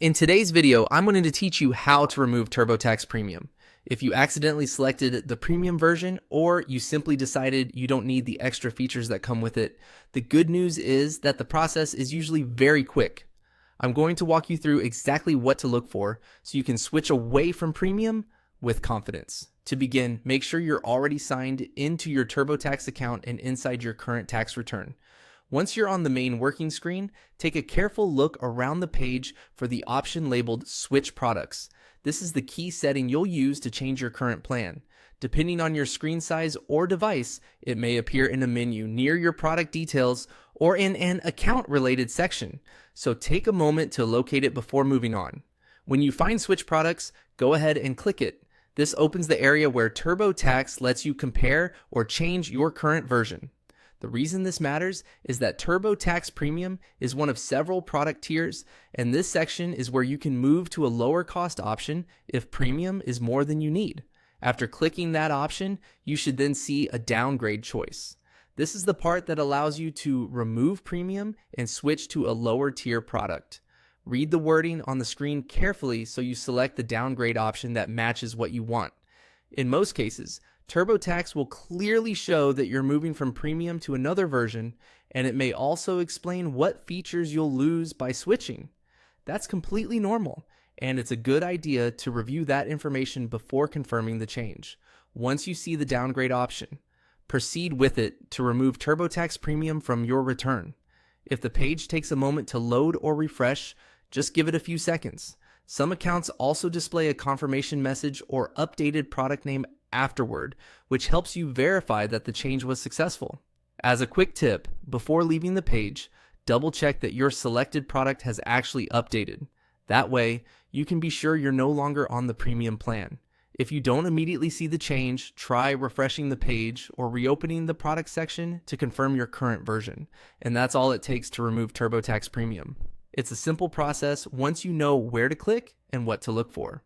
In today's video, I'm going to teach you how to remove TurboTax Premium. If you accidentally selected the premium version or you simply decided you don't need the extra features that come with it, the good news is that the process is usually very quick. I'm going to walk you through exactly what to look for so you can switch away from premium with confidence. To begin, make sure you're already signed into your TurboTax account and inside your current tax return. Once you're on the main working screen, take a careful look around the page for the option labeled Switch Products. This is the key setting you'll use to change your current plan. Depending on your screen size or device, it may appear in a menu near your product details or in an account-related section. So take a moment to locate it before moving on. When you find Switch Products, go ahead and click it. This opens the area where TurboTax lets you compare or change your current version. The reason this matters is that TurboTax Premium is one of several product tiers, and this section is where you can move to a lower cost option if Premium is more than you need. After clicking that option, you should then see a downgrade choice. This is the part that allows you to remove Premium and switch to a lower tier product. Read the wording on the screen carefully so you select the downgrade option that matches what you want. In most cases, TurboTax will clearly show that you're moving from premium to another version, and it may also explain what features you'll lose by switching. That's completely normal, and it's a good idea to review that information before confirming the change. Once you see the downgrade option, proceed with it to remove TurboTax Premium from your return. If the page takes a moment to load or refresh, just give it a few seconds. Some accounts also display a confirmation message or updated product name afterward, which helps you verify that the change was successful. As a quick tip, before leaving the page, double check that your selected product has actually updated. That way, you can be sure you're no longer on the premium plan. If you don't immediately see the change, try refreshing the page or reopening the product section to confirm your current version. And that's all it takes to remove TurboTax Premium. It's a simple process once you know where to click and what to look for.